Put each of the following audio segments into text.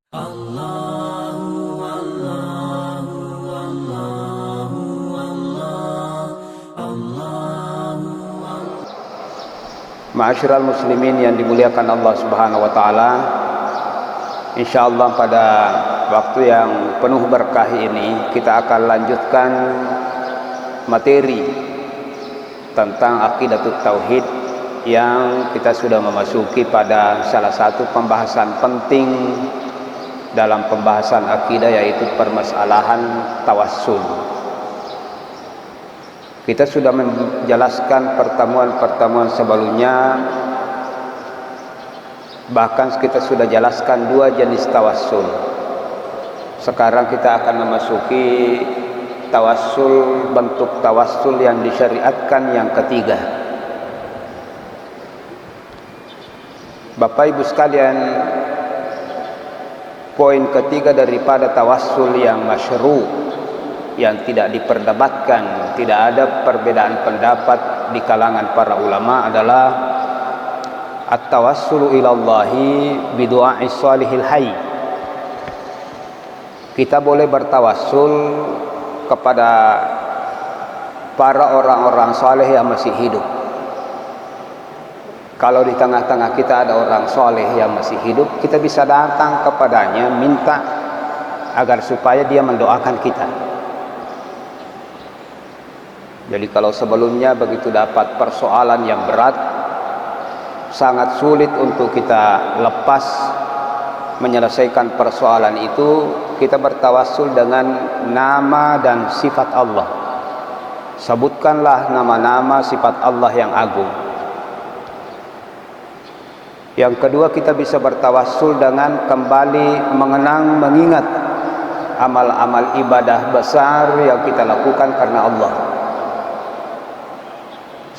Ma'asyiral muslimin yang dimuliakan Allah Subhanahu wa taala. Insyaallah pada waktu yang penuh berkah ini kita akan lanjutkan materi tentang aqidatut tauhid yang kita sudah memasuki pada salah satu pembahasan penting dalam pembahasan akidah, yaitu permasalahan tawassul. Kita sudah menjelaskan pertemuan-pertemuan sebelumnya, bahkan kita sudah jelaskan dua jenis tawassul. Sekarang kita akan memasuki tawassul, bentuk tawassul yang disyariatkan yang ketiga. Bapak Ibu sekalian, poin ketiga daripada tawassul yang masyru', yang tidak diperdebatkan, tidak ada perbedaan pendapat di kalangan para ulama, adalah at-tawassulu ilallahi bidu'a'is salihil hayy. Kita boleh bertawassul kepada para orang-orang saleh yang masih hidup. Kalau di tengah-tengah kita ada orang saleh yang masih hidup, kita bisa datang kepadanya minta agar supaya dia mendoakan kita. Jadi kalau sebelumnya begitu dapat persoalan yang berat, sangat sulit untuk kita lepas menyelesaikan persoalan itu, kita bertawassul dengan nama dan sifat Allah. Sebutkanlah nama-nama sifat Allah yang agung. Yang kedua, kita bisa bertawassul dengan kembali mengingat amal-amal ibadah besar yang kita lakukan karena Allah.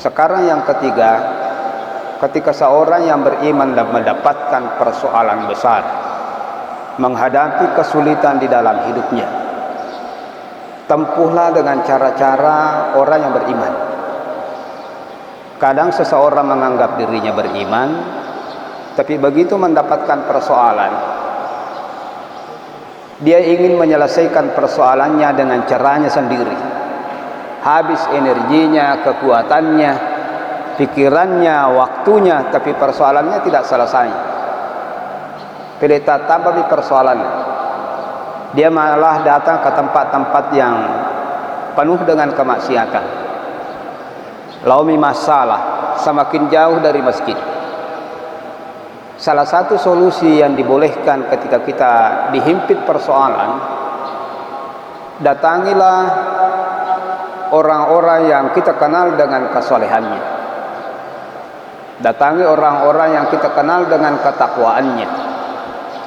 Sekarang yang ketiga, ketika seorang yang beriman dan mendapatkan persoalan besar, menghadapi kesulitan di dalam hidupnya, tempuhlah dengan cara-cara orang yang beriman. Kadang seseorang menganggap dirinya beriman, tapi begitu mendapatkan persoalan, dia ingin menyelesaikan persoalannya dengan caranya sendiri. Habis energinya, kekuatannya, pikirannya, waktunya, tapi persoalannya tidak selesai. Pilih tambah di persoalannya. Dia malah datang ke tempat-tempat yang penuh dengan kemaksiatan. Laumi masalah, semakin jauh dari masjid. Salah satu solusi yang dibolehkan ketika kita dihimpit persoalan, datangilah orang-orang yang kita kenal dengan kesolehannya. Datangi orang-orang yang kita kenal dengan ketakwaannya,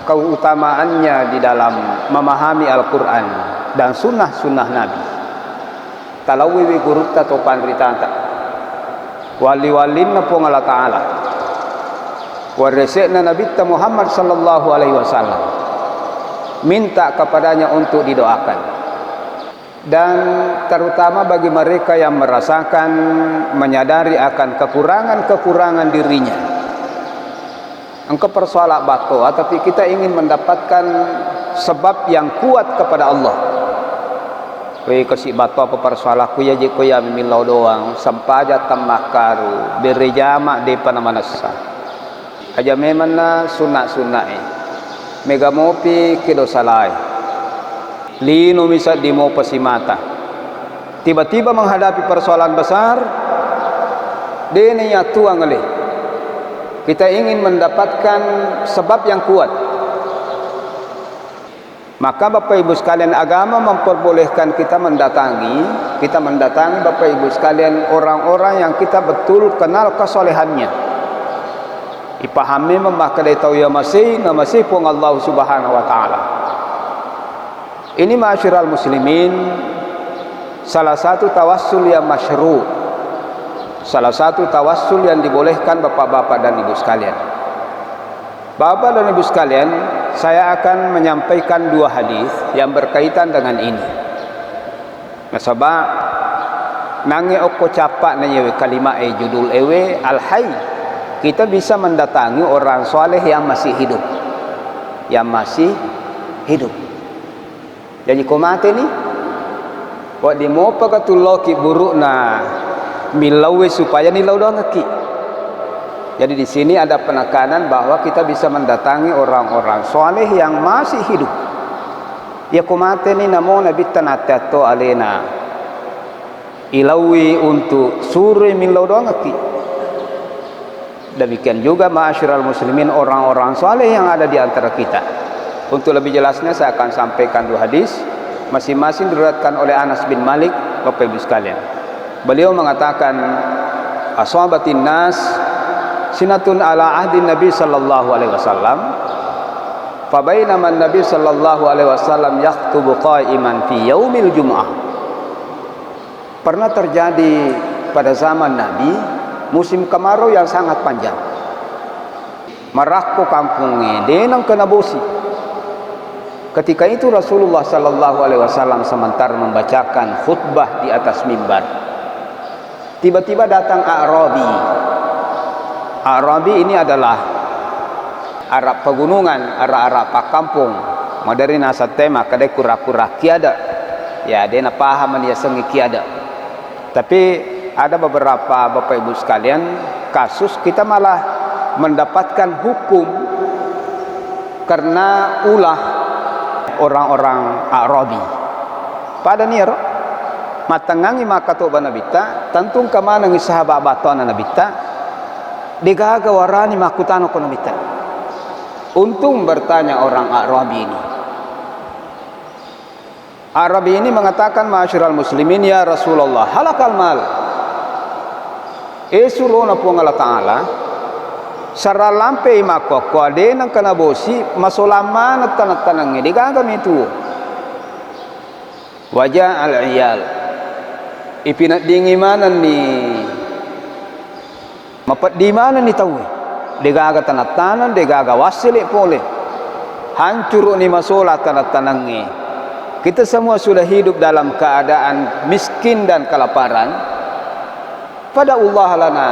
keutamaannya di dalam memahami Al-Quran dan sunnah-sunnah Nabi. Talawiwi gurukta topan ritanta wali-walin na po Allah Ta'ala waresek na Nabi Muhammad sallallahu alaihi wasallam. Minta kepadanya untuk didoakan. Dan terutama bagi mereka yang merasakan, menyadari akan kekurangan-kekurangan dirinya. Engkau persoalan bato, tapi kita ingin mendapatkan sebab yang kuat kepada Allah. Kue kasih bato apa persoalan kuya je kuya mimilau doang, sampaja tamakaru berjama de panamanasa. Aja memang na sunat-sunat mega mopi kido salai. Lino misal di mau pasimata, tiba-tiba menghadapi persoalan besar, dene tuang oleh kita ingin mendapatkan sebab yang kuat. Maka Bapak Ibu sekalian, agama memperbolehkan kita mendatangi Bapak Ibu sekalian orang-orang yang kita betul kenal kesolehannya. Ipahami memakai tahu ya masih pun Allah Subhanahu wa taala. Ini ma'asyiral muslimin, salah satu tawassul yang masyru', salah satu tawassul yang dibolehkan bapak-bapak dan ibu sekalian. Bapak dan ibu sekalian, saya akan menyampaikan dua hadis yang berkaitan dengan ini. Nasabah nange oko capak na yewe kalima judul ewe al-hayy. Kita bisa mendatangi orang soleh yang masih hidup, yang masih hidup. Jadi kau mati ni wak di mo pakatullah ki buruk na milawe supaya nilau doang ki. Jadi di sini ada penekanan bahwa kita bisa mendatangi orang-orang soleh yang masih hidup. Ya kau mati ni namo nabi tanatato alena ilawi untuk suri milau doang ki. Demikian juga ma'asyiral muslimin, orang-orang soleh yang ada di antara kita. Untuk lebih jelasnya saya akan sampaikan dua hadis, masing-masing diriwayatkan oleh Anas bin Malik. Bapak Ibu sekalian, beliau mengatakan ashabatin nas sinatun ala ahdi Nabi sallallahu alaihi wasallam, fa bainama Nabi sallallahu alaihi wasallam yaktubu qa'iman fi yaumil jum'ah. Pernah terjadi pada zaman Nabi musim kemarau yang sangat panjang. Marakko kampungnya denang kena bosi. Ketika itu Rasulullah sallallahu alaihi wasallam sementara membacakan khutbah di atas mimbar. Tiba-tiba datang A'rabi. A'rabi ini adalah Arab pegunungan, Arab kampung. Modern asa tema kadai kura-kura kiada. Ya, dia na paham dia sengi kiada. Tapi ada beberapa Bapak Ibu sekalian kasus kita malah mendapatkan hukum karena ulah orang-orang Arabi. Pada niar matangangi maka to banabita tantung kamana ngi sahabat batona nabita digaga warani makutano ko nabita. Untung bertanya orang Arabi ini. Arabi ini mengatakan ma'asyiral muslimin ya Rasulullah halakal mal. Suruna po Allah Ta'ala sara lampe mako ko ade nang kana bosi masolama na tanang di gagam itu wajah al iyal ipinat dingi mana ni mapat di mana ni tahu di gaga tanang di gaga wasile pole hancur ni masola tanang kita semua sudah hidup dalam keadaan miskin dan kelaparan. Pada Allah lana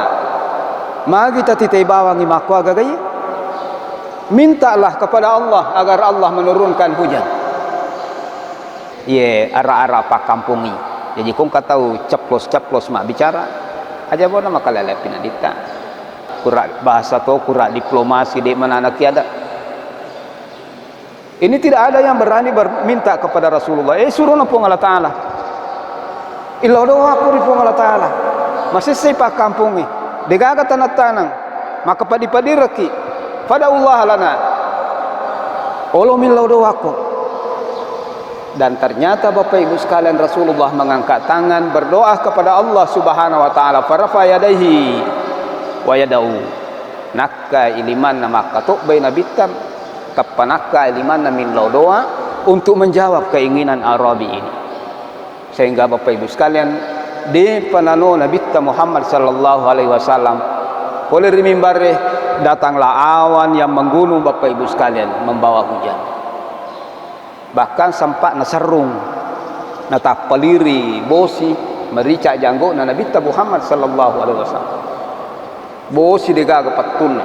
magi kita titai bawang imakwa gagai mintalah kepada Allah agar Allah menurunkan hujan. Ye ara-ara pak kampungi. Jadi kong katau ceplos mak bicara aja bona makalele pinadita. Kura bahasa to kura diplomasi di mana anak ada. Ini tidak ada yang berani berminta kepada Rasulullah. Suruh napong Allah Ta'ala. Illa doa aku ripong Allah Ta'ala. Masih sepak kampung ni degaga tanang maka padi-padi reki pada Allah lana olo milau doaku. Dan ternyata Bapak Ibu sekalian Rasulullah mengangkat tangan berdoa kepada Allah Subhanahu wa taala farafa yadaihi wa yadau nakka iliman maka tu baina bitam kapanakka iliman milau doa untuk menjawab keinginan Arabi ini. Sehingga Bapak Ibu sekalian di panano Nabi Muhammad sallallahu alaihi wasallam oleh mimbarnya datanglah awan yang menggunung Bapak Ibu sekalian membawa hujan. Bahkan sempat nasarung natap peliri bosi merica janggo na Nabi Muhammad sallallahu alaihi wasallam. Bosi digaga patun.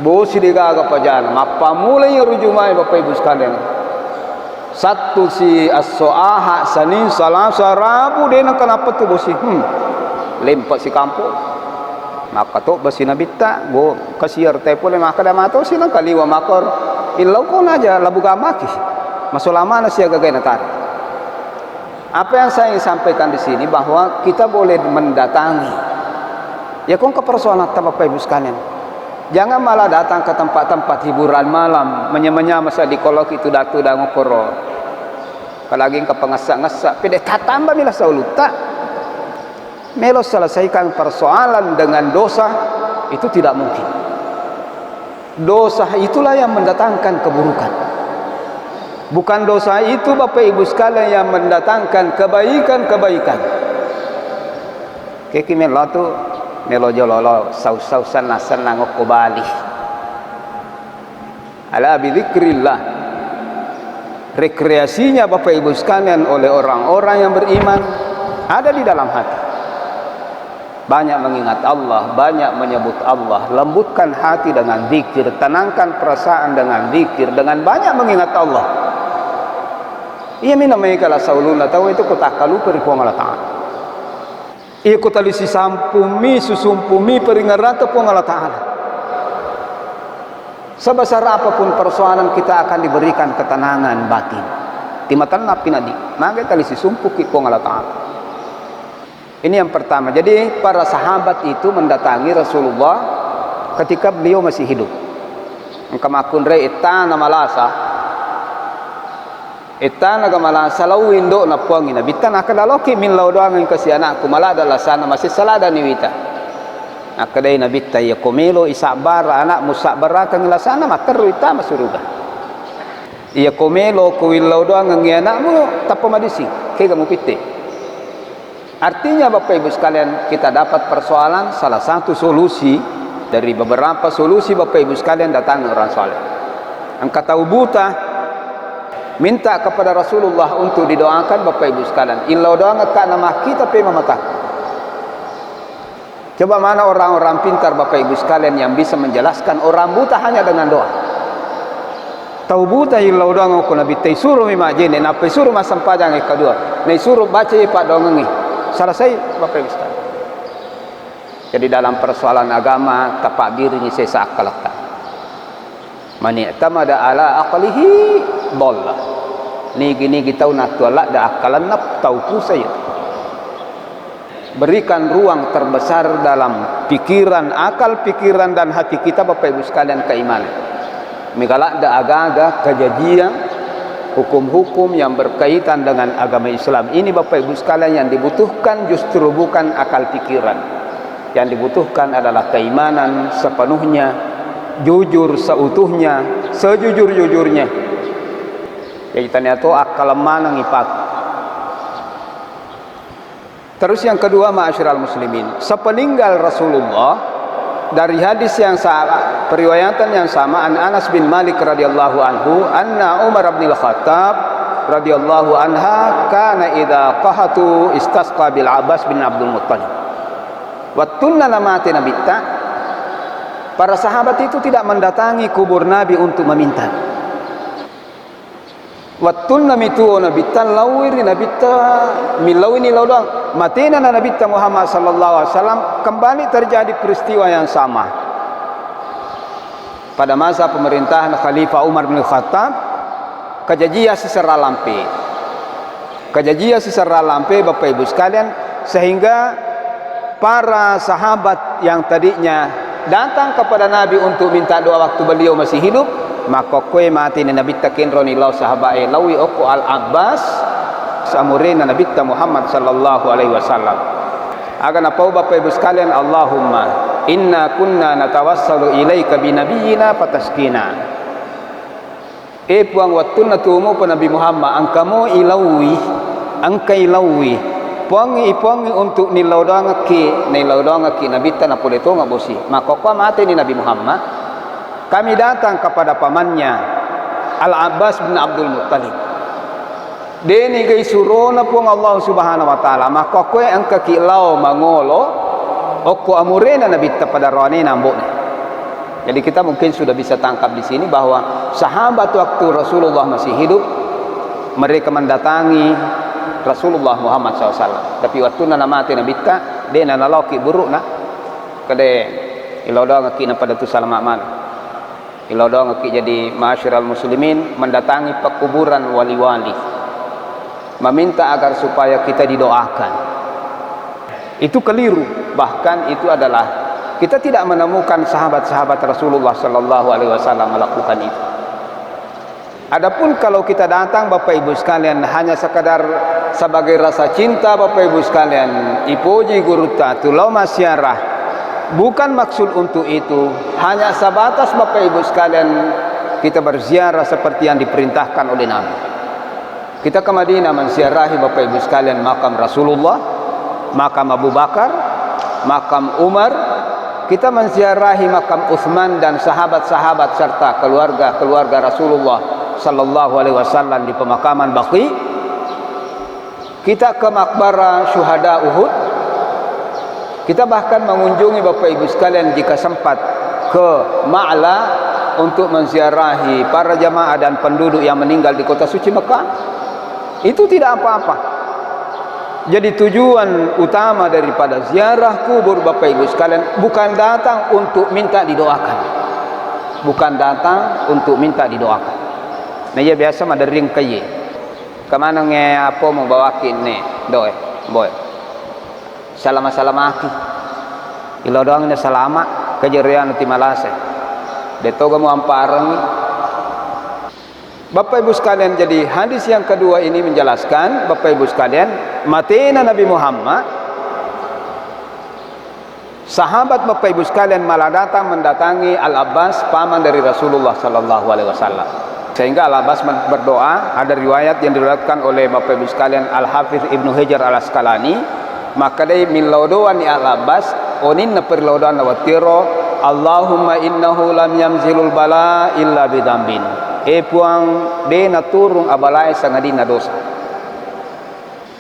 Bosi digaga pajana mapa mulai rujumai Bapak Ibu sekalian. Satu si as-so'aha Senin Selasa Rabu dia nak kenapa tu bosi lempak si kampung maka tu besi nabita go kasiar tepole maka dah mato silang kaliwa makor ilau kon aja labu gamaki masulama na siya gagay natar. Apa yang saya ingin sampaikan di sini bahwa kita boleh mendatangi ya kong kepersoalan Bapak Ibu sekalian. Jangan malah datang ke tempat-tempat hiburan malam menyemenya masa di kolok itu datu dan ngokoro. Kalaging ke pengesak-ngesak. Pede tatamba mila sauluta. Melo selesaikan persoalan dengan dosa itu tidak mungkin. Dosa itulah yang mendatangkan keburukan. Bukan dosa itu Bapak Ibu sekalian yang mendatangkan kebaikan-kebaikan. Keki melo tu melo jololo saus-sausan nasan nangok kobali ala bidzikrillah. Rekreasinya Bapak Ibu sekalian oleh orang-orang yang beriman ada di dalam hati. banyak mengingat Allah, banyak menyebut Allah, lembutkan hati dengan zikir, tenangkan perasaan dengan zikir, dengan banyak mengingat Allah. Ia minamai kala sauluna tahu itu kota kalu peripuang Allah Ta'ala. Ia kota lisi sampumi susumpumi peringarata puang Allah Ta'ala. Sebesar apapun persoalan kita akan diberikan ketenangan batin. Timatan napi nadi, maka kita lisi sumpuki puang Allah Ta'ala. Ini yang pertama. Jadi para sahabat itu mendatangi Rasulullah ketika beliau masih hidup. Engkamakun re itana malasa. Itana malasa lau indo na puangina. Bitan akadaloki min lau doang yang kasi anakku malada lasana masih salada niwita. Akadai nabita ya komelo isabar anak musabara kang lasana materu ita masuruga. Iya komelo kuwilau doang ng anakmu tapamadisi kay kamu pite. Artinya Bapak Ibu sekalian, kita dapat persoalan, salah satu solusi dari beberapa solusi Bapak Ibu sekalian datang orang saleh. Engkau tahu buta, minta kepada Rasulullah untuk didoakan Bapak Ibu sekalian. Illau doang ka nama kita pe mamata. Coba mana orang-orang pintar Bapak Ibu sekalian yang bisa menjelaskan orang buta hanya dengan doa. Tahu buta illau doang aku nabi tay suruh imajine, napi suruh masam padang kedua. Nei suruh baca pak dongengi. Selesai Bapak Ibu sekalian. Jadi dalam persoalan agama tapak dirinya saya seakalakkan. Mani tamada ala aqlihi dhalla. Nigi tahu nak tualak da akalan nak tahu ku saya. Berikan ruang terbesar dalam pikiran, akal pikiran dan hati kita Bapak Ibu sekalian keimanan. Migalak da aga-aga kejadian hukum-hukum yang berkaitan dengan agama Islam ini Bapak Ibu sekalian, yang dibutuhkan justru bukan akal pikiran. Yang dibutuhkan adalah keimanan sepenuhnya, jujur seutuhnya, sejujur-jujurnya. Jadi ternyata akal mana ngipat. Terus yang kedua, ma'asyiral muslimin, sepeninggal Rasulullah, dari hadis yang sama, periwayatan yang sama, an Anas bin Malik radhiyallahu anhu, anna Umar bin Al-Khattab radhiyallahu anha kana idza qahatu istasqa bil Abbas bin Abdul Muttalib. Wattunna lamati nabitta. Para sahabat itu tidak mendatangi kubur Nabi untuk meminta. Wattunna mitu nabitta lawiri nabitta milawini lawdang. Matina Nabi Muhammad sallallahu alaihi wasallam, kembali terjadi peristiwa yang sama pada masa pemerintahan Khalifah Umar bin Khattab. Kejadian sesera lampe Bapak Ibu sekalian, sehingga para sahabat yang tadinya datang kepada Nabi untuk minta doa waktu beliau masih hidup, maka kue mati Nabi takin ronilau sahabai lawi oku al-Abbas samurina Nabi Muhammad sallallahu alaihi wasallam. Akan apa Bapak Ibu sekalian, Allahumma inna kunna natawassalu ilaika bi nabiyyina fataskina. Puang wattuna tumu pa Nabi Muhammad angkamu ilawi, angkai ilawi. Puangi untuk nilau doangaki Nabi tanah pole to ngabosi. Maka kwa mati ni Nabi Muhammad, kami datang kepada pamannya Al-Abbas bin Abdul Muttalib. Deni gay surona pong Allah Subhanahu wa taala, maka kue angka kilau mangolo oko amurena Nabi pada rone nambone. Jadi kita mungkin sudah bisa tangkap di sini bahwa sahabat waktu Rasulullah masih hidup, mereka mendatangi Rasulullah Muhammad SAW. Tapi waktu nana mati Nabi ta, dia nana laki buruk na, kade ilau doang ngaki pada tu salamat man. Ilau doang ngaki jadi ma'asyiral muslimin mendatangi pekuburan wali-wali, meminta agar supaya kita didoakan. Itu keliru. Bahkan itu adalah, kita tidak menemukan sahabat-sahabat Rasulullah sallallahu alaihi wasallam melakukan itu. Adapun kalau kita datang Bapak Ibu sekalian hanya sekadar sebagai rasa cinta Bapak Ibu sekalian, ipuji guru tulau masyarah, bukan maksud untuk itu, hanya sebatas Bapak Ibu sekalian kita berziarah seperti yang diperintahkan oleh Nabi. Kita ke Madinah menziarahi Bapak Ibu sekalian makam Rasulullah, makam Abu Bakar, makam Umar. Kita menziarahi makam Utsman dan sahabat-sahabat serta keluarga Rasulullah sallallahu alaihi wasallam di pemakaman Baqi. Kita ke makbara syuhada Uhud. Kita bahkan mengunjungi Bapak Ibu sekalian jika sempat ke Ma'la untuk menziarahi para jamaah dan penduduk yang meninggal di kota suci Mekah. Itu tidak apa-apa. Jadi tujuan utama daripada ziarah kubur Bapak Ibu sekalian bukan datang untuk minta didoakan. Bukan datang untuk minta didoakan. Nah ya biasa madering kaye. Kemana nge apa mau bawakin nih doe boy. Salama-salamaki. Ilo doang ina salama kejerian ti malase. Detoga mo amparang. Bapak Ibu sekalian, jadi hadis yang kedua ini menjelaskan Bapak Ibu sekalian, matena Nabi Muhammad, sahabat Bapak Ibu sekalian malah datang mendatangi Al-Abbas, paman dari Rasulullah sallallahu alaihi wasallam. Sehingga Al-Abbas berdoa, ada riwayat yang diriwayatkan oleh Bapak Ibu sekalian Al-Hafiz Ibnu Hajar Al-Asqalani, maka dari min laudoan ni Al-Abbas onin na perlaudoan na watiro, Allahumma innahu lam yamzilul bala illa bidambin. Puang de na turung abalai sangadin na dosa.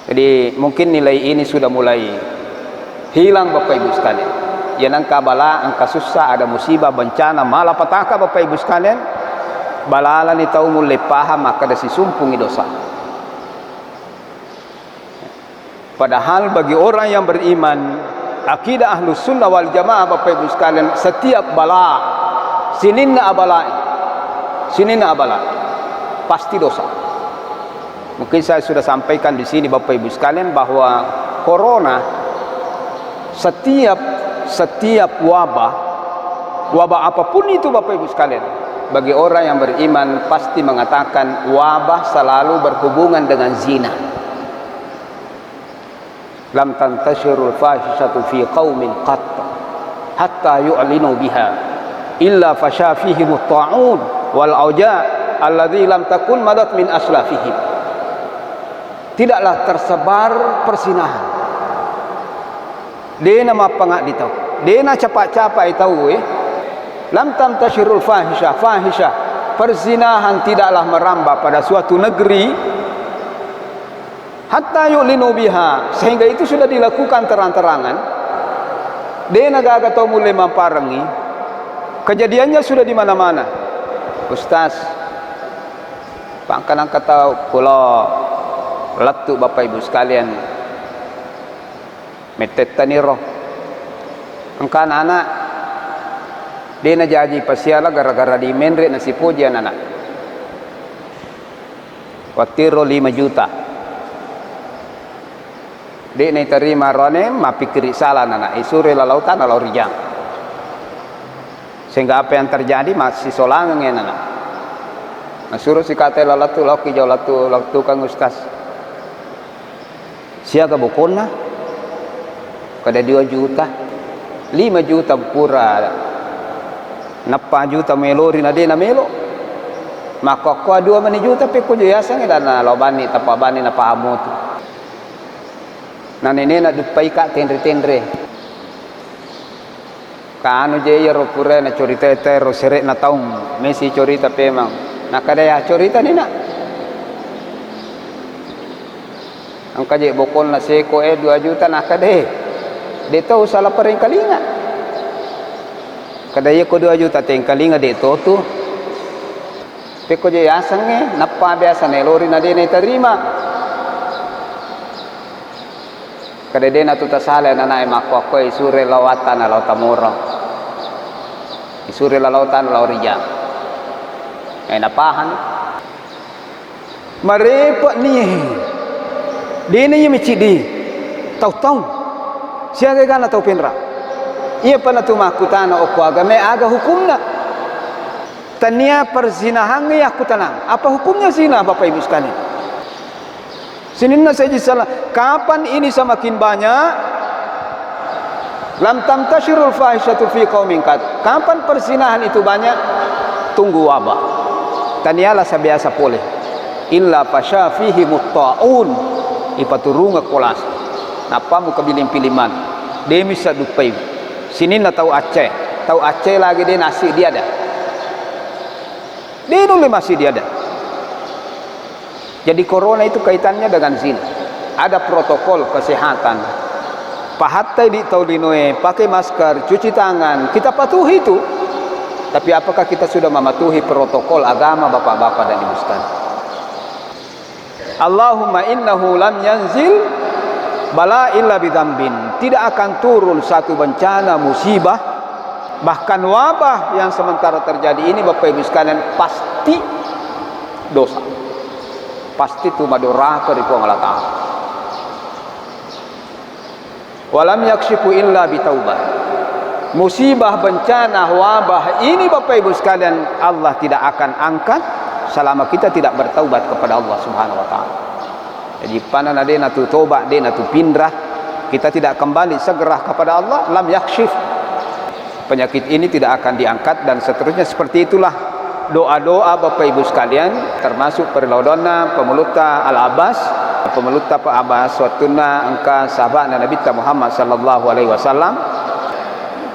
Jadi mungkin nilai ini sudah mulai hilang Bapak Ibu sekalian. Yang angka bala, angka susah, ada musibah, bencana, malapetaka Bapak Ibu sekalian, balala ni tau mulai paham maka ada si sumpungi dosa. Padahal bagi orang yang beriman, akidah Ahlus Sunnah wal Jamaah Bapak Ibu sekalian, setiap bala sininna abala pasti dosa. Mungkin saya sudah sampaikan di sini Bapak Ibu sekalian bahwa corona, setiap wabah apapun itu Bapak Ibu sekalian, bagi orang yang beriman pasti mengatakan wabah selalu berhubungan dengan zina. Lam tantashirul fahishatu fi qaumin qat hatta yu'linu biha illa fasha fihim at-ta'un wal auja alladzi lam takun madat min aslafihim. Tidaklah tersebar persinahan. Dena mapangak ditau. Dena capak-capak itau lam tantashirul fahisha. Persinahan tidaklah merambah pada suatu negeri hatta yu'linu biha, sehingga itu sudah dilakukan terang-terangan. Dena gaga tau mulai mamparangi. Kejadiannya sudah di mana-mana. Ustaz, pangkanan kata kalau letu Bapak Ibu sekalian metetani roh angka anak dia na jadi pasiala gara-gara di menre nasi pujian anak watiro 5 juta dia na terima rone mapikiri salah anak isuri lalautan lalau rijang. Sehingga apa yang terjadi masih solangan ya nana. Suruh si kata lalatu laki jauh latu kang ustaz. Siaga bukona. Kada 2 juta, 5 juta pura. Napa juta melori nade na melo. Maka ko 2 juta pe ko jasa ngida na lobani tapabani na pahamut. Na nene na dupai ka tendre. Kanu je ro pura na corita ro serek na taung mesi corita pemang nakadaya corita ni na angka je bokol na seko 2 juta nakade deto salah pareng kalinga kadaya ko 2 juta teng kalinga deto tu peko je asange napa biasa nelori na de na terima kadede na tutasale na nae makwa isure lawatan na lautamuro isure lalautan laurija ay napahan marepa ni dene ye micidi tahu siaga gana tahu penra ia pana tu makutana opo agame aga hukumna tania perzinahan ya kutana apa hukumnya zina Bapak Ibu sekalian. Sininna saja salah. Kapan ini semakin banyak? Lam tamtashirul fahishatu fi qaumin qad. Kapan persinahan itu banyak? Tunggu wabah. Tanialah sabiasa boleh. Illa fasha fihi mutta'un. Ipaturunga kolas. Napa mu kabilin-piliman. Demi sadupai. Sininna tahu Aceh. Tahu Aceh lagi dia nasi dia ada. Dia dulu masih dia ada. Jadi corona itu kaitannya dengan zina. Ada protokol kesehatan. pahatai di taulinoe, pakai masker, cuci tangan, kita patuhi itu. Tapi apakah kita sudah mematuhi protokol agama bapak-bapak dan ibu sekalian? Allahumma innahu lam yanzil bala illa bidzambin. Tidak akan turun satu bencana musibah, bahkan wabah yang sementara terjadi ini bapak ibu sekalian pasti dosa. Pasti itu maduraka dari Allah Ta'ala. Walam yakshifu illa bitaubah. Musibah, bencana, wabah ini bapak ibu sekalian Allah tidak akan angkat selama kita tidak bertaubat kepada Allah Subhanahu wa taala. Jadi panan ade natu tobat, de natu pindah, kita tidak kembali segera kepada Allah, lam yakshif. Penyakit ini tidak akan diangkat dan seterusnya. Seperti itulah doa-doa bapak ibu sekalian, termasuk perlodona pemuluta al-Abbas, pemuluta Pak Abbas watuna angka sahabat Nabi Muhammad sallallahu alaihi wasallam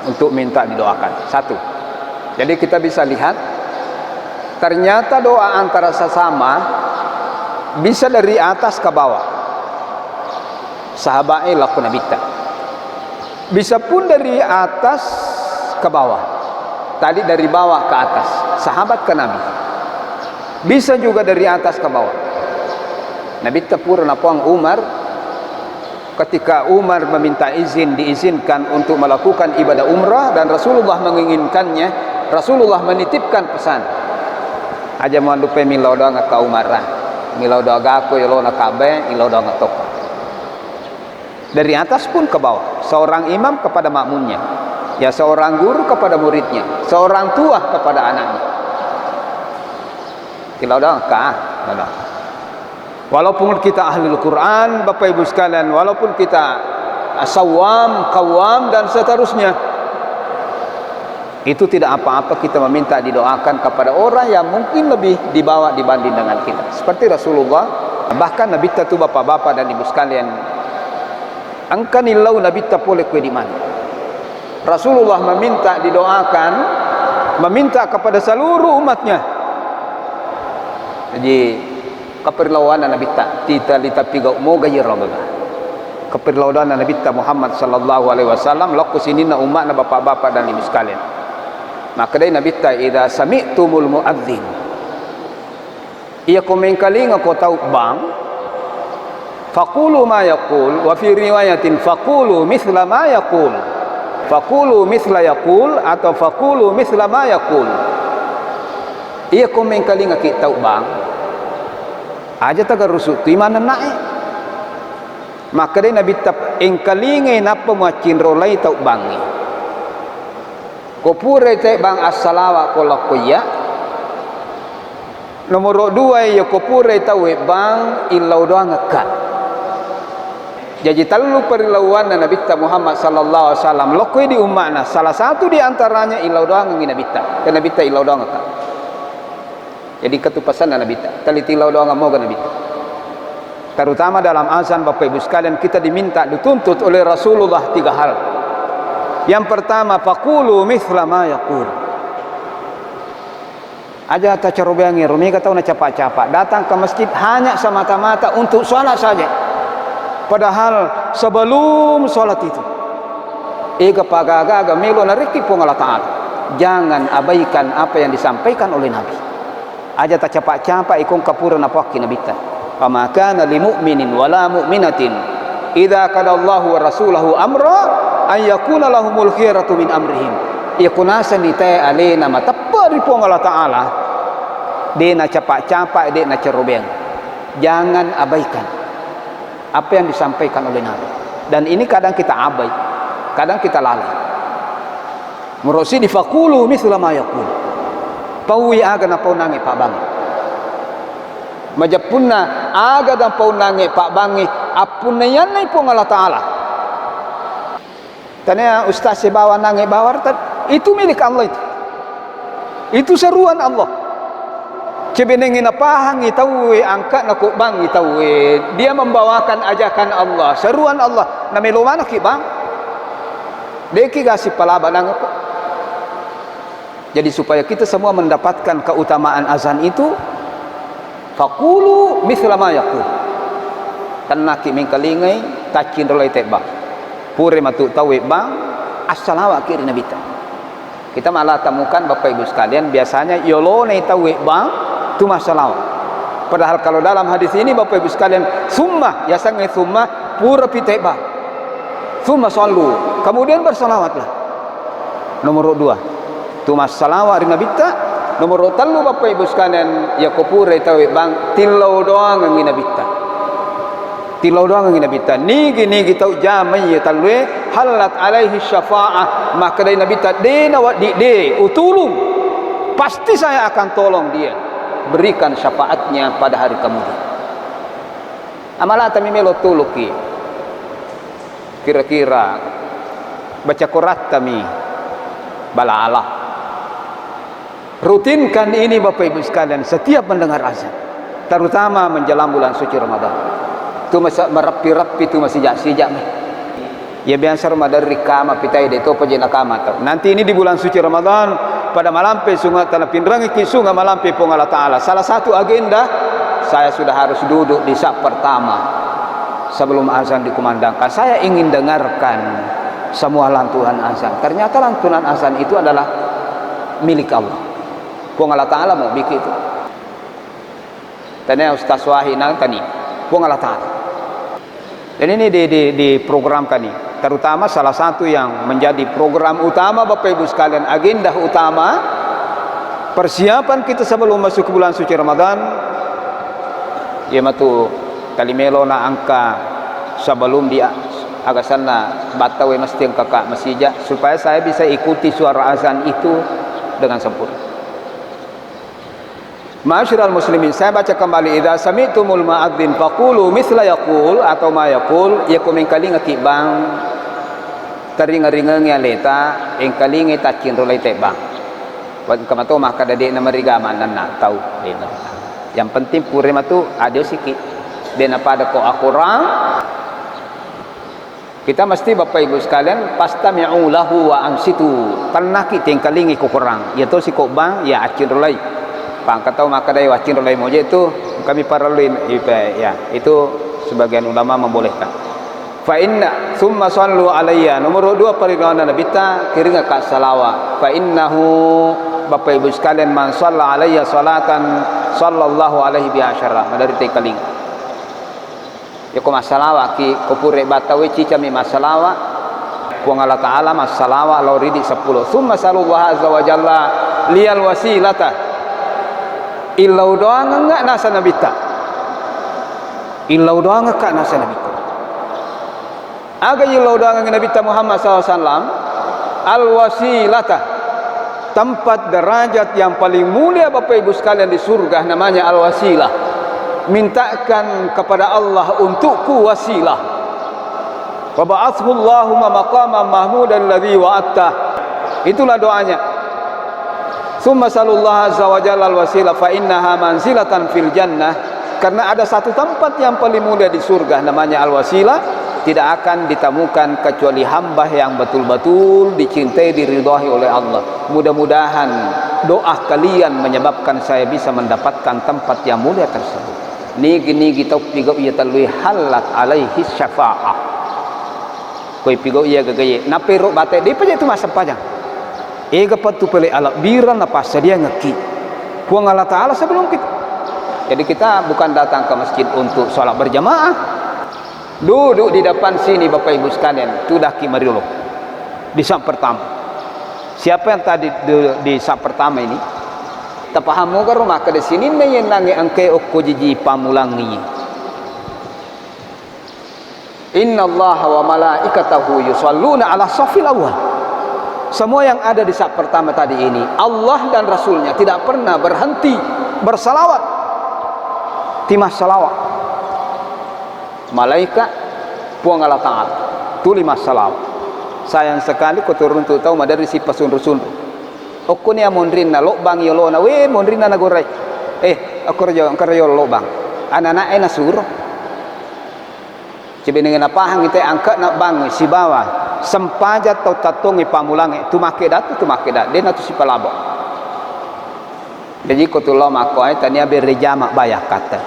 untuk minta didoakan. Satu. Jadi kita bisa lihat ternyata doa antara sesama bisa dari atas ke bawah. Sahabatnya laku Nabi. Bisa pun dari atas ke bawah. Tadi dari bawah ke atas, sahabat ke Nabi. Bisa juga dari atas ke bawah. Nabi purna puang Umar, ketika Umar meminta izin, diizinkan untuk melakukan ibadah umrah dan Rasulullah menginginkannya, Rasulullah menitipkan pesan. Aja mau lupa milau doa ngaka Umarah, milau doa gaku yolo nakabe, milau doa ngatok. Dari atas pun ke bawah, seorang imam kepada makmumnya, ya seorang guru kepada muridnya, seorang tua kepada anaknya. Milau doa ngaka, walaupun kita ahli Al-Quran bapak ibu sekalian, walaupun kita sawam, kawam dan seterusnya, itu tidak apa-apa kita meminta didoakan kepada orang yang mungkin lebih dibawa dibanding dengan kita. Seperti Rasulullah, bahkan Nabi itu bapak-bapak dan ibu sekalian, angkanilau Nabi boleh kue di mana. Rasulullah meminta didoakan, meminta kepada seluruh umatnya. Jadi keperlawanan Nabi kita litapiga moga yaraga. Keperlawanan Nabi Muhammad sallallahu alaihi wasallam laku sinina umatna bapak-bapak dan ibu sekalian. Maka dari Nabi ta idza sami'tumul muadzin. Ia komengkali ngako tahu bang. Faqulu ma yaqul wa fi riwayatin faqulu mithla ma yaqul. Faqulu mithla yaqul atau faqulu mithla ma yaqul. Ia komengkali ngaki tahu bang. Aja taga rusuk tu mana naik. Maka dia Nabi tap engkalinge napa muacin rolai tau bangi. Kopure te bang assalawa kolak koya. Nomor 2 ya kopure tau bang ilau doang ngekat. Jadi terlalu perlawan Nabi Muhammad sallallahu alaihi wasallam lokoi di umatna, salah satu di antaranya ilau doang ngin Nabi ta. Nabi ta ilau doang ngekat. Jadi ketupasan Nabi ta. Talitilau doang moga Nabi ta. Terutama dalam azan bapak ibu sekalian kita diminta dituntut oleh Rasulullah 3 hal. Yang pertama faqulu mithla ma yaqul. Aja ta carobeangi rumi kata na capa-capa datang ke masjid hanya semata-mata untuk salat saja. Padahal sebelum salat itu ega pagaga melo nariki pun Allah Taala. Jangan abaikan apa yang disampaikan oleh Nabi. Aja ta capa-capa ikon kapura napaki Nabi ta. Fama kana lil mu'minin wala mu'minatin idza qala Allahu wa rasuluhu amra ay yakuna lahumul khiyaratu min amrihim. Yakunasa ni ta alena matappa ripong Allah Taala. Dena capak-capak dena cerobeng. Jangan abaikan apa yang disampaikan oleh Nabi. Dan ini kadang kita abai, kadang kita lalai. Murosi difaqulu mithla ma yaqul. Pawi aga na paunangi Pak Bang. Majapunna aga dan paunangi Pak Bangi apun yan pun Allah Taala. Tanya ustaz bawa nangi bawar itu milik Allah itu. Itu seruan Allah. Cebenengin pahangi tahu angkat nak bangi tahu dia membawakan ajakan Allah, seruan Allah. Namelo mana ki bang? Deki gasih palaba nang ko. Jadi supaya kita semua mendapatkan keutamaan azan itu, faqulu mithla ma yaqul. Tanaki mengkalingai tacin rolai tebak. pure matu tawe bang as-salawat kiri nabi ta. Kita malah temukan Bapak Ibu sekalian biasanya yolone tawe bang tu masalawat. Padahal kalau dalam hadis ini Bapak Ibu sekalian summa ya sange summa pura pite bang. Summa sallu, kemudian bersalawatlah. Nomor 2 tu masalawat kiri nabi ta. Nomor 3 Bapak Ibu sekalian ya kopure tawe bang tilau doang ngi nabi ta. Tilau doang ngi nabi ta. Nigi tau jamai ya talwe halat alaihi syafa'ah, maka dari nabi ta de nawat de utulung, pasti saya akan tolong dia, berikan syafaatnya pada hari kemudian. Amalah tami melo tuluki kira-kira baca Quran tami bala Allah. Rutinkan ini Bapak Ibu sekalian setiap mendengar azan, terutama menjelang bulan suci Ramadan. Tu masa merapi-rapi tu masih sijak ya biasa Ramadan rikama pitai de to pajena kama tau. Nanti ini di bulan suci Ramadan pada malampe sungai tanah pindrangi ki sungai malampe pong Allah Taala. Salah satu agenda saya sudah harus duduk di sak pertama sebelum azan dikumandangkan. Saya ingin dengarkan semua lantunan azan. Ternyata lantunan azan itu adalah milik Allah. Pong Allah Taala mau bikin itu. Tanya Ustaz Wahina tani pong Allah Taala. Dan ini diprogramkan nih, terutama salah satu yang menjadi program utama Bapak Ibu sekalian, agenda utama persiapan kita sebelum masuk ke bulan suci Ramadan. Ya matu kalimelo na angka sebelum dia agak sana batawe mesti kakak masjid supaya saya bisa ikuti suara azan itu dengan sempurna. Ma'asyiral muslimin, saya baca kembali idza sami'tumul mu'adzin faqulu misla yaqul atau ma yaqul ya kumengkali ngakibang taringa-ringa leta engkali ngitakin rolai tebang wan kamato maka dade na marigaman na tahu dena. Yang penting pure matu ada sikit dena pada ko akurang kita mesti Bapak Ibu sekalian pastami'u lahu wa ansitu tanaki tengkalingi kurang ya to si ko bang ya acin rolai pangkat tahu maka dari wacin rolai moje itu kami paralin ya itu sebagian ulama membolehkan. Fa inna summa sallu alayya nomor 2 perintah Nabi ta kiringa ka salawat fa innahu Bapak Ibu sekalian man shalla alayya salatan sallallahu alaihi bi asyara dari tekaling ya ko masalawat ki ko pure batawe cicami masalawat ku Allah taala masalawat lauridi 10 summa sallallahu azza wa jalla liyal wasilata ilau doang enggak nasa nabi ta ilau doang enggak nasa nabi ta aga ilau doang nabi ta Muhammad SAW al wasilata tempat derajat yang paling mulia Bapak Ibu sekalian di surga namanya al wasilah. Mintakan kepada Allah untukku wasilah. Wa ba'athu Allahumma maqaman mahmudan alladhi wa'atta. Itulah doanya. Summa sallallahu azza wa jalla al-wasilah fa innaha manzilatan fil jannah, karena ada satu tempat yang paling mulia di surga namanya al-wasilah, tidak akan ditemukan kecuali hamba yang betul-betul dicintai diridhai oleh Allah. Mudah-mudahan doa kalian menyebabkan saya bisa mendapatkan tempat yang mulia tersebut. Nigi taufiq iya talwi halat alaihi syafa'ah. Koi pigo iya gagaye napero bate di paja itu masa pajang. Ega patu pele ala biran apa sadia ngeki puang Allah Ta'ala sebelum kita. Jadi kita bukan datang ke masjid untuk sholat berjamaah, duduk di depan sini Bapak Ibu sekalian tu daki mariolo di sap pertama. Siapa yang tadi di sap pertama ini tapahamu ke rumah ke di sini nih nangi angke okko jiji pamulangi. Inna Allah wa malaikatahu yusalluna ala safil awal. Semua yang ada di saat pertama tadi ini Allah dan Rasulnya tidak pernah berhenti bersalawat timah salawat. Malaikat puang Allah Ta'ala tulima salawat. Sayang sekali kau turun tu tahu madari si pasunru-sunru okko ni amondrin na lobang yolo na we mondrin na nagoray aku rayo lobang anak-anak na suruh cibe dengan apahang kita angkat nak bang si bawah sempajat tau tatongi pamulangi tu make dat dia natu si palabo. Jadi ko tulo mako ay tania berjama bayak kata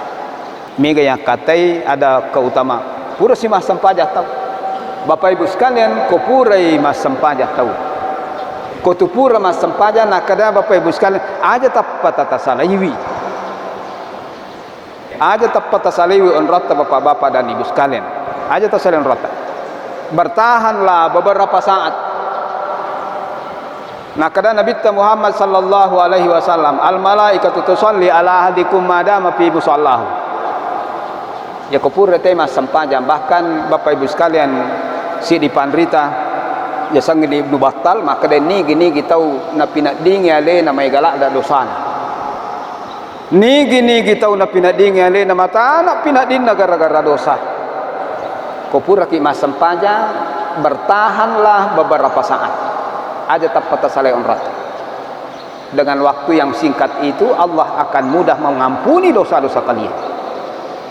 mega yang katai ada keutama pura si mas sempajat tau Bapak Ibu sekalian, kopurai mas sempaja tahu. Kotupura mas sempaja nak kada Bapak Ibu sekalian aja tapat tatasalawi. Aja tapat tatasalawi on rata bapak-bapak dan ibu sekalian. Aja tasalan rata. Bertahanlah beberapa saat. Nah kada Nabi Muhammad sallallahu alaihi wasallam al malaikatu tusalli ala ahadikum madama fi musallahu. Ya kopur tema sempaja, bahkan Bapak Ibu sekalian si di panrita ya sang di Ibnu Battal maka den ni gini tahu na pinading ale na may galak da dosa. Ni gini tahu na pinading ale na mata na pinadin na gara-gara dosa. Kopur ki mas sempaja, bertahanlah beberapa saat. Aja tapat saleh onrat. Dengan waktu yang singkat itu Allah akan mudah mengampuni dosa-dosa kalian.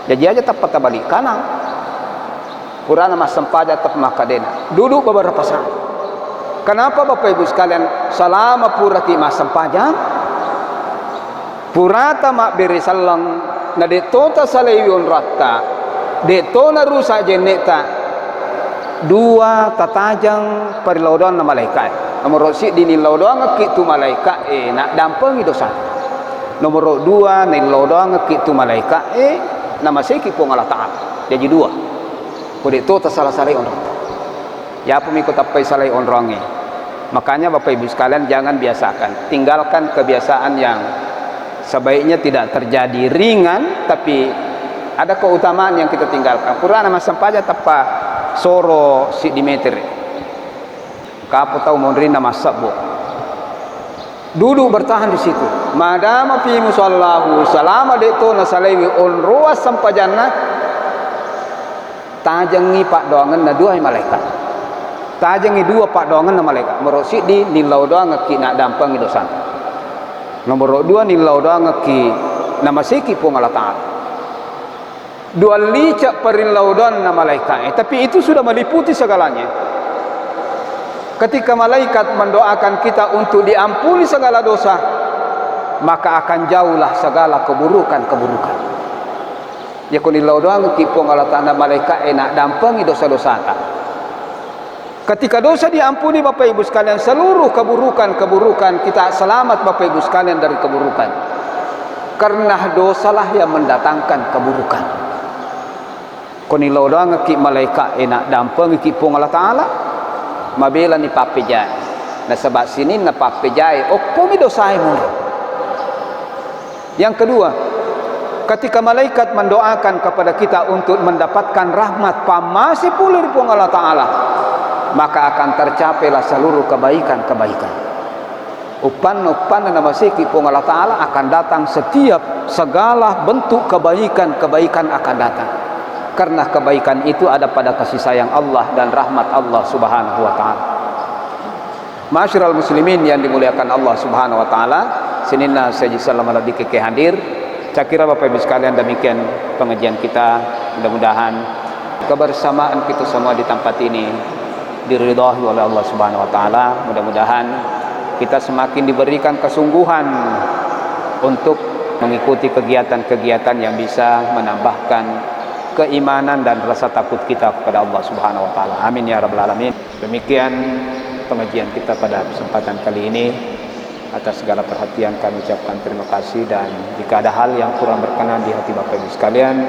Jadi aja tapat balik kanan. Purana mas sempaja tap makadena. Duduk beberapa saat. Kenapa Bapak Ibu sekalian selama pura ki mas sempaja? Purata mak beri salang na de tota saleyon ratta. De tona rusa jeneta. Dua tatajang perilaudon na malaikat. Nomor si di nilau doang ngekit tu malaikat nak dampeng itu dosa. Nomor dua nilau doang ngekit tu malaikat nama seki pun Allah Ta'ala. Jadi dua. Kode itu tersalah-salah orang. Ya pemikut apa salah orang. Makanya Bapak Ibu sekalian jangan biasakan. Tinggalkan kebiasaan yang sebaiknya tidak terjadi ringan tapi ada keutamaan yang kita tinggalkan. Purana mas sempaja tapa soro si dimeter. Kapo tahu mondrin nama sabbu. Duduk bertahan di situ. Madama fi musallahu selama deto nasalewi on ruas sampajana tajangi pak doangan na dua malaikat. Tajangi dua pak doangan na malaikat. Merosi di nilau doang ngeki nak dampang dosa. Nomor dua nilau doang ngeki nama seki pun Allah Ta'ala. Dua licak perilau doang na malaikat. Tapi itu sudah meliputi segalanya. Ketika malaikat mendoakan kita untuk diampuni segala dosa, maka akan jauhlah segala keburukan-keburukan. Ya kunilau doang kipong Allah Ta'ala malaikat enak dampengi dosa-dosa tak. Ketika dosa diampuni Bapak Ibu sekalian, seluruh keburukan-keburukan kita selamat Bapak Ibu sekalian dari keburukan. Karena dosalah yang mendatangkan keburukan. Kunilau doang ki malaikat enak dampengi kipong Allah Ta'ala. Mabila ni papejai. Nah sebab sini na papejai. Oh kumi dosai mu. Yang kedua, ketika malaikat mendoakan kepada kita untuk mendapatkan rahmat pamasi pulir pun Allah Ta'ala, maka akan tercapailah seluruh kebaikan-kebaikan. Upan-upan dan masiki pun Allah Ta'ala akan datang setiap segala bentuk kebaikan-kebaikan akan datang. Karena kebaikan itu ada pada kasih sayang Allah dan rahmat Allah Subhanahu wa Ta'ala. Ma'asyiral muslimin yang dimuliakan Allah Subhanahu wa Ta'ala, sinina saya salam alaihi ke hadir. Saya kira Bapak Ibu sekalian demikian pengajian kita. Mudah-mudahan kebersamaan kita semua di tempat ini diridhai oleh Allah Subhanahu wa Ta'ala. Mudah-mudahan kita semakin diberikan kesungguhan untuk mengikuti kegiatan-kegiatan yang bisa menambahkan keimanan dan rasa takut kita kepada Allah Subhanahu wa Ta'ala. Amin ya rabbal alamin. Demikian pengajian kita pada kesempatan kali ini. Atas segala perhatian kami ucapkan terima kasih, dan jika ada hal yang kurang berkenan di hati Bapak Ibu sekalian,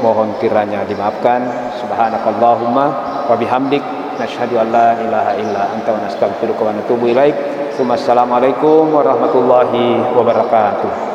mohon kiranya dimaafkan. Subhanakallahumma wa bihamdik nasyhadu an la ilaha illa anta wa nastaghfiruka wa natubu ilaik. Wassalamualaikum warahmatullahi wabarakatuh.